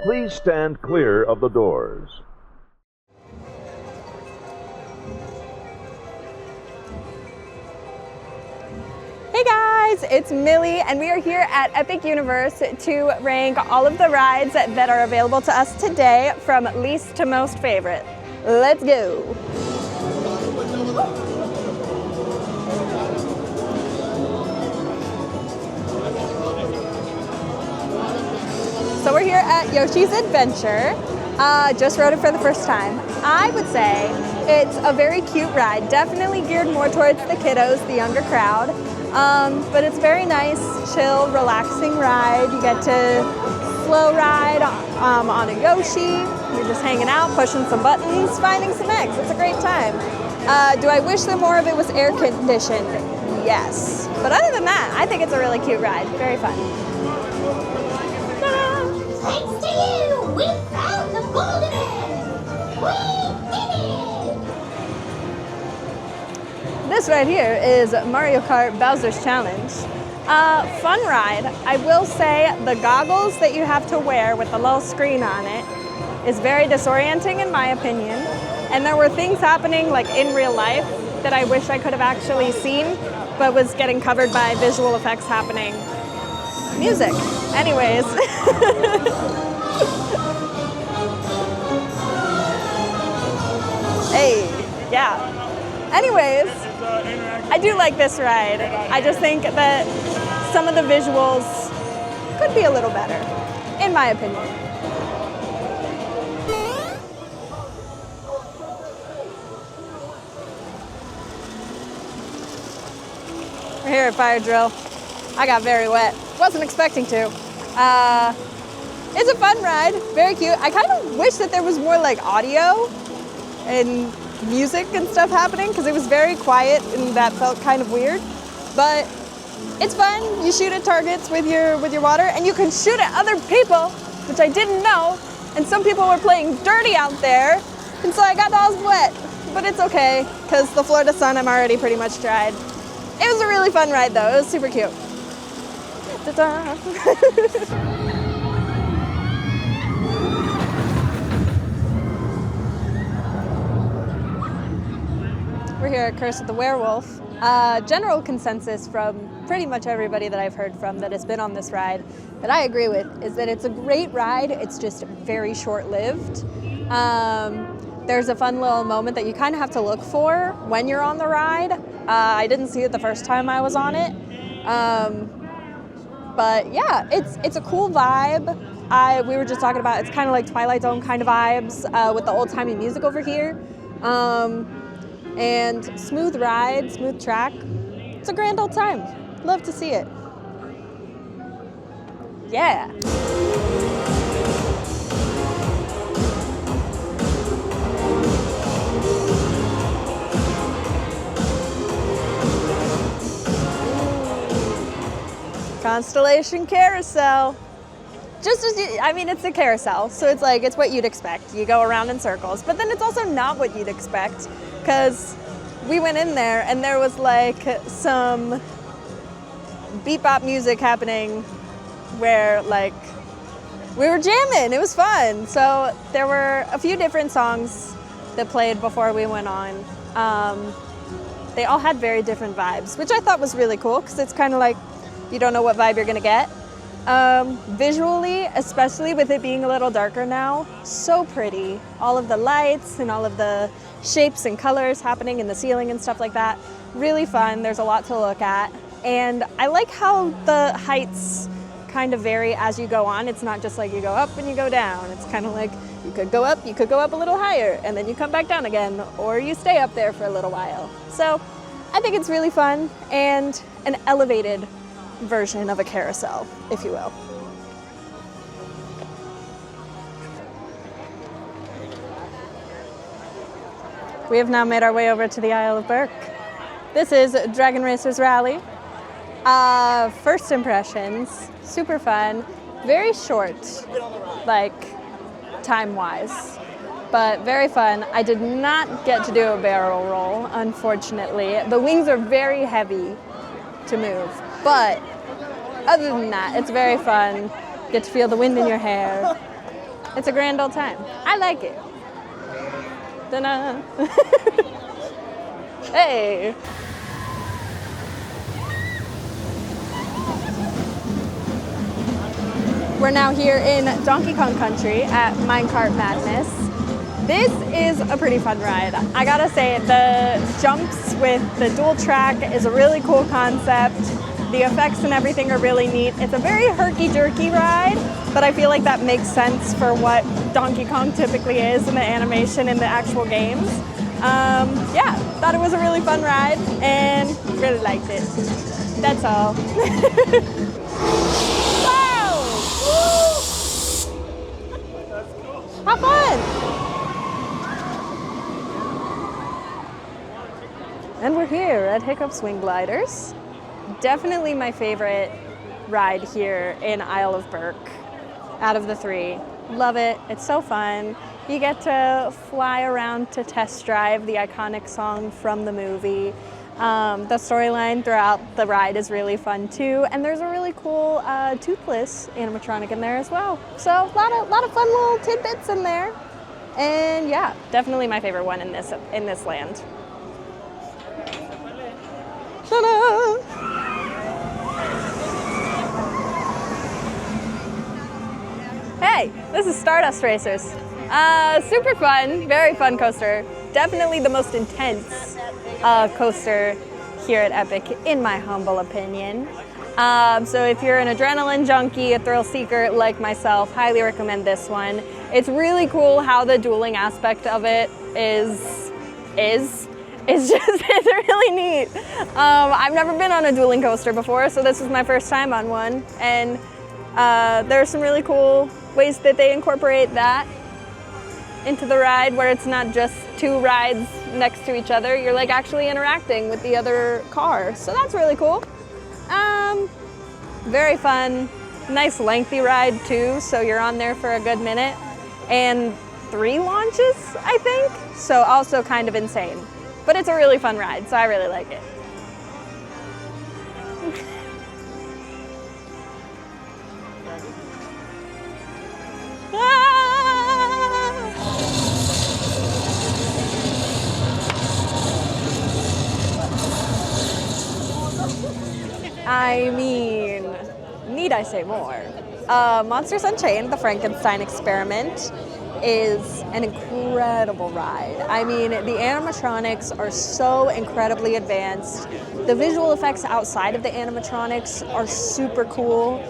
Please stand clear of the doors. Hey guys, it's Millie, and we are here at Epic Universe to rank all of the rides that are available to us today from least to most favorite. Let's go! So we're here at Yoshi's Adventure. Just rode it for the first time. I would say it's a very cute ride, definitely geared more towards the kiddos, the younger crowd. But it's very nice, chill, relaxing ride. You get to slow ride on a Yoshi. You're just hanging out, pushing some buttons, finding some eggs. It's a great time. Do I wish that more of it was air conditioned? Yes. But other than that, I think it's a really cute ride. Very fun. Thanks to you, we found the golden egg! We did it! This right here is Mario Kart Bowser's Challenge. Fun ride. I will say the goggles that you have to wear with the little screen on it is very disorienting in my opinion. And there were things happening like in real life that I wish I could have actually seen, but was getting covered by visual effects happening. Music. Anyways. Hey, yeah. Anyways, I do like this ride. I just think that some of the visuals could be a little better, in my opinion. We're here at Fyre Drill. I got very wet. Wasn't expecting to. It's a fun ride, very cute. I kind of wish that there was more like audio and music and stuff happening because it was very quiet and that felt kind of weird. But it's fun. You shoot at targets with your water and you can shoot at other people, which I didn't know. And some people were playing dirty out there, and so I got all wet. But it's okay because the Florida sun, I'm already pretty much dried. It was a really fun ride though. It was super cute. We're here at Curse of the Werewolf. General consensus from pretty much everybody that I've heard from that has been on this ride that I agree with is that it's a great ride. It's just very short-lived. There's a fun little moment that you kind of have to look for when you're on the ride. I didn't see it the first time I was on it. But yeah, it's a cool vibe. We were just talking about it's kind of like Twilight Zone kind of vibes with the old-timey music over here. And smooth ride, smooth track. It's a grand old time. Love to see it. Yeah. Constellation Carousel. Just as it's a carousel, so it's what you'd expect. You go around in circles, but then it's also not what you'd expect because we went in there and there was like some beat-bop music happening where like we were jamming. It was fun. So there were a few different songs that played before we went on. They all had very different vibes, which I thought was really cool because it's kind of like you don't know what vibe you're gonna get. Visually, especially with it being a little darker now, so pretty. All of the lights and all of the shapes and colors happening in the ceiling and stuff like that. Really fun. There's a lot to look at. And I like how the heights kind of vary as you go on. It's not just like you go up and you go down. It's kind of like you could go up a little higher, and then you come back down again, or you stay up there for a little while. So I think it's really fun and an elevated version of a carousel, if you will. We have now made our way over to the Isle of Berk. This is Dragon Racers Rally. First impressions, super fun, very short, like time-wise, but very fun. I did not get to do a barrel roll, unfortunately. The wings are very heavy to move, but other than that, it's very fun. Get to feel the wind in your hair. It's a grand old time. I like it. Da-na. Hey. We're now here in Donkey Kong Country at Minecart Madness. This is a pretty fun ride. I gotta say, the jumps with the dual track is a really cool concept. The effects and everything are really neat. It's a very herky-jerky ride, but I feel like that makes sense for what Donkey Kong typically is in the animation in the actual games. Yeah, thought it was a really fun ride and really liked it. That's all. Wow! Woo! Have fun! And we're here at Hiccup Swing Gliders. Definitely my favorite ride here in Isle of Berk out of the three. Love it. It's so fun. You get to fly around to test drive the iconic song from the movie. The storyline throughout the ride is really fun too, and there's a really cool Toothless animatronic in there as well. So a lot of fun little tidbits in there. And yeah, definitely my favorite one in this land. Ta-da! Hey, this is Stardust Racers. Super fun, very fun coaster. Definitely the most intense coaster here at Epic, in my humble opinion. So if you're an adrenaline junkie, a thrill seeker like myself, highly recommend this one. It's really cool how the dueling aspect of it is just, it's really neat. I've never been on a dueling coaster before, so this is my first time on one. And there are some really cool ways that they incorporate that into the ride, where it's not just two rides next to each other. You're like actually interacting with the other car. So that's really cool. Very fun, nice lengthy ride too. So you're on there for a good minute, and 3 launches, I think. So also kind of insane, but it's a really fun ride. So I really like it. I mean, need I say more? Monsters Unchained, the Frankenstein experiment, is an incredible ride. I mean, the animatronics are so incredibly advanced. The visual effects outside of the animatronics are super cool.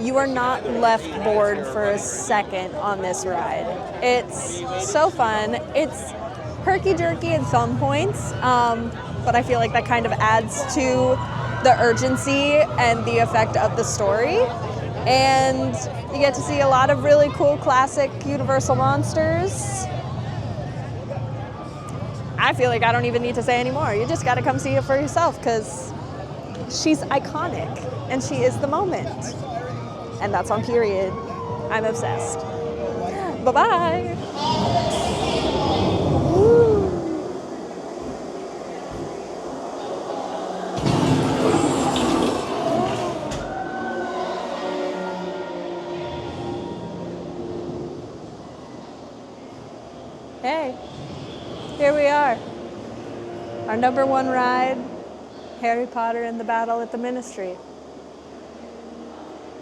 You are not left bored for a second on this ride. It's so fun. It's herky-jerky at some points, but I feel like that kind of adds to the urgency and the effect of the story. And you get to see a lot of really cool classic Universal monsters. I feel like I don't even need to say anymore. You just gotta come see it for yourself, because she's iconic and she is the moment. And that's on period. I'm obsessed. Bye-bye. Woo. Hey, here we are. Our #1 ride, Harry Potter and the Battle at the Ministry.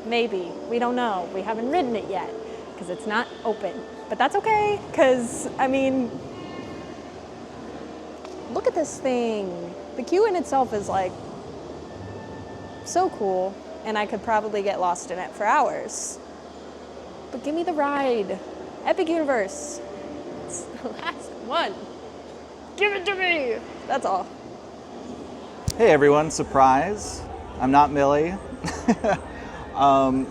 Maybe, we don't know. We haven't ridden it yet because it's not open, but that's okay, because I mean, look at this thing. The queue in itself is like so cool, and I could probably get lost in it for hours. But give me the ride. Epic Universe. It's the last one. Give it to me. That's all. Hey everyone, surprise. I'm not Millie.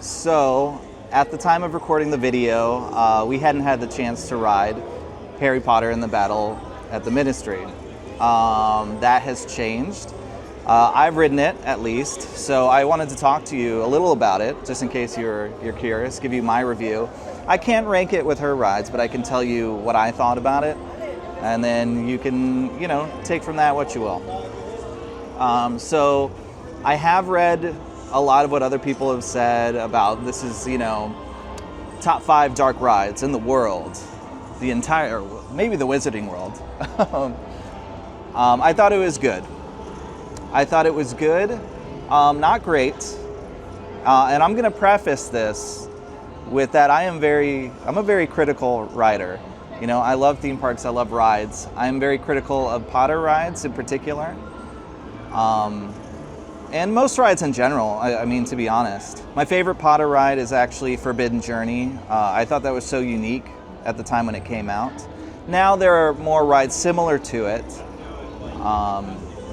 So at the time of recording the video, we hadn't had the chance to ride Harry Potter and the Battle at the Ministry. That has changed. I've ridden it, at least, so I wanted to talk to you a little about it, just in case you're curious, give you my review. I can't rank it with her rides, but I can tell you what I thought about it, and then you can, you know, take from that what you will. So I have read a lot of what other people have said about this is, you know, top 5 dark rides in the world, the entire, maybe the Wizarding World. I thought it was good. I thought it was good, not great. And I'm gonna preface this with that I'm a very critical rider. You know, I love theme parks, I love rides. I'm very critical of Potter rides in particular. And most rides in general, I mean, to be honest. My favorite Potter ride is actually Forbidden Journey. I thought that was so unique at the time when it came out. Now there are more rides similar to it.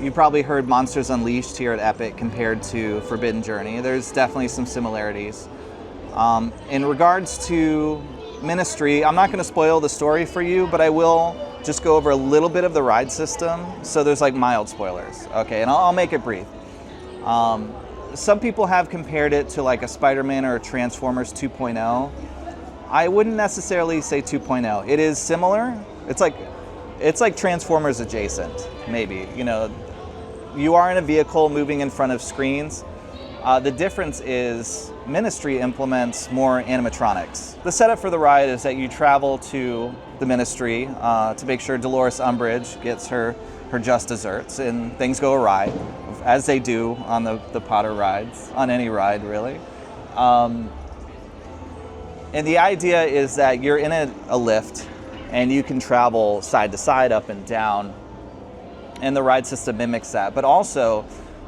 You probably heard Monsters Unleashed here at Epic compared to Forbidden Journey. There's definitely some similarities. In regards to Ministry, I'm not going to spoil the story for you, but I will just go over a little bit of the ride system. So there's like mild spoilers, okay, and I'll make it brief. Some people have compared it to like a Spider-Man or a Transformers 2.0. I wouldn't necessarily say 2.0. It is similar. It's like Transformers adjacent, maybe. You know, you are in a vehicle moving in front of screens. The difference is Ministry implements more animatronics. The setup for the ride is that you travel to the Ministry to make sure Dolores Umbridge gets her just desserts, and things go awry, as they do on the Potter rides, on any ride really. And the idea is that you're in a lift and you can travel side to side, up and down, and the ride system mimics that. But also,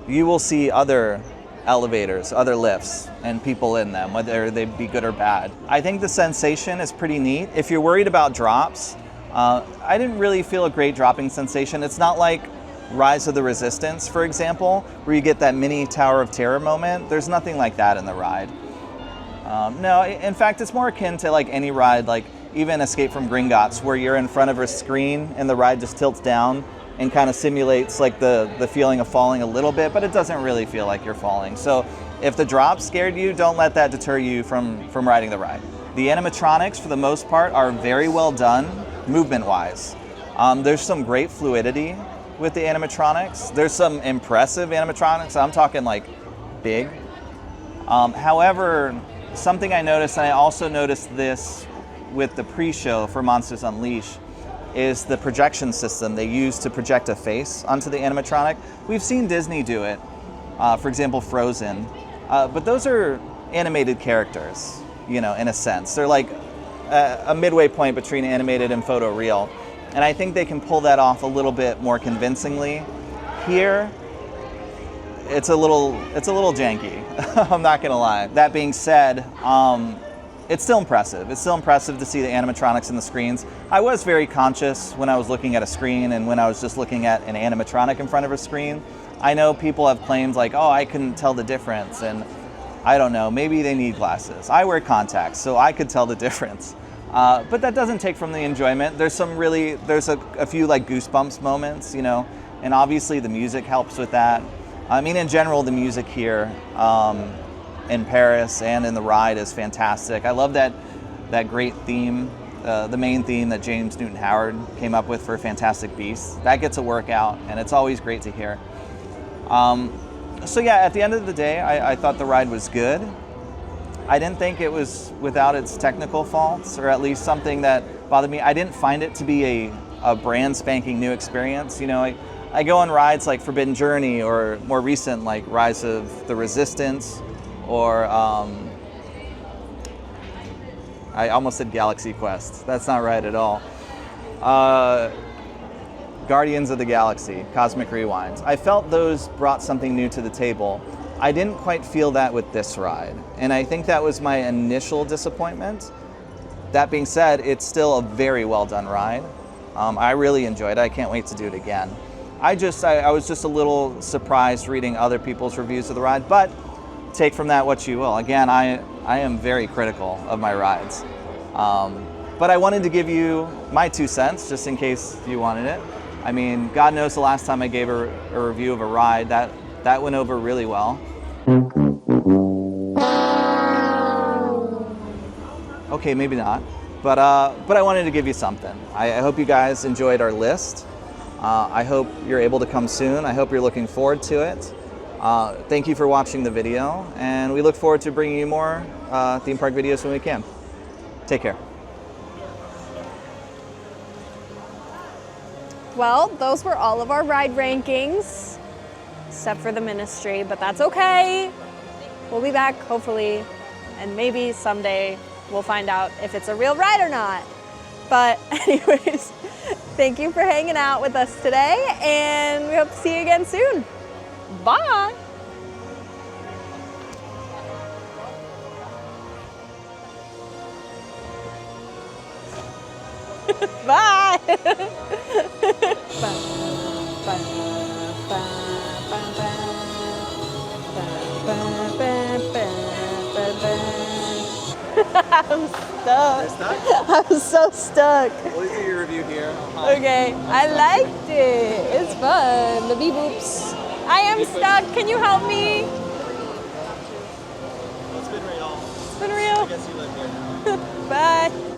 you will see other elevators, other lifts, and people in them, whether they be good or bad. I think the sensation is pretty neat. If you're worried about drops, I didn't really feel a great dropping sensation. It's not like Rise of the Resistance, for example, where you get that mini Tower of Terror moment. There's nothing like that in the ride. No, in fact, it's more akin to like any ride, like even Escape from Gringotts, where you're in front of a screen and the ride just tilts down and kind of simulates like the feeling of falling a little bit, but it doesn't really feel like you're falling. So if the drop scared you, don't let that deter you from riding the ride. The animatronics, for the most part, are very well done, movement-wise. There's some great fluidity with the animatronics. There's some impressive animatronics. I'm talking like big. However, something I noticed, and I also noticed this with the pre-show for Monsters Unleashed, is the projection system they use to project a face onto the animatronic. We've seen Disney do it, for example, Frozen, but those are animated characters, you know, in a sense. They're like a midway point between animated and photoreal, and I think they can pull that off a little bit more convincingly. Here, it's a little janky. I'm not gonna lie. That being said, it's still impressive. It's still impressive to see the animatronics in the screens. I was very conscious when I was looking at a screen and when I was just looking at an animatronic in front of a screen. I know people have claimed like, oh, I couldn't tell the difference, and I don't know, maybe they need glasses. I wear contacts, so I could tell the difference. But that doesn't take from the enjoyment. There's a few like goosebumps moments, you know, and obviously the music helps with that. I mean, in general, the music here in Paris and in the ride is fantastic. I love that great theme, the main theme that James Newton Howard came up with for Fantastic Beasts. That gets a workout, and it's always great to hear. So yeah, at the end of the day, I thought the ride was good. I didn't think it was without its technical faults, or at least something that bothered me. I didn't find it to be a brand spanking new experience. You know, I go on rides like Forbidden Journey, or more recent like Rise of the Resistance, or I almost said Galaxy Quest. That's not right at all. Guardians of the Galaxy, Cosmic Rewinds. I felt those brought something new to the table. I didn't quite feel that with this ride, and I think that was my initial disappointment. That being said, it's still a very well done ride. I really enjoyed it. I can't wait to do it again. I was just a little surprised reading other people's reviews of the ride, but take from that what you will. Again, I am very critical of my rides. But I wanted to give you my 2 cents, just in case you wanted it. I mean, God knows the last time I gave a review of a ride, that went over really well. Okay, maybe not. But I wanted to give you something. I hope you guys enjoyed our list. I hope you're able to come soon. I hope you're looking forward to it. Thank you for watching the video, and we look forward to bringing you more theme park videos when we can. Take care. Well, those were all of our ride rankings, except for the Ministry, but that's okay. We'll be back, hopefully, and maybe someday we'll find out if it's a real ride or not. But anyways, thank you for hanging out with us today, and we hope to see you again soon. Bye. Bye. I'm stuck. I'm so stuck. We'll do your review here. Okay, I liked it. It's fun. The beep boops. I am stuck. Can you help me? It's been real. It's been real. I guess you live here. Bye.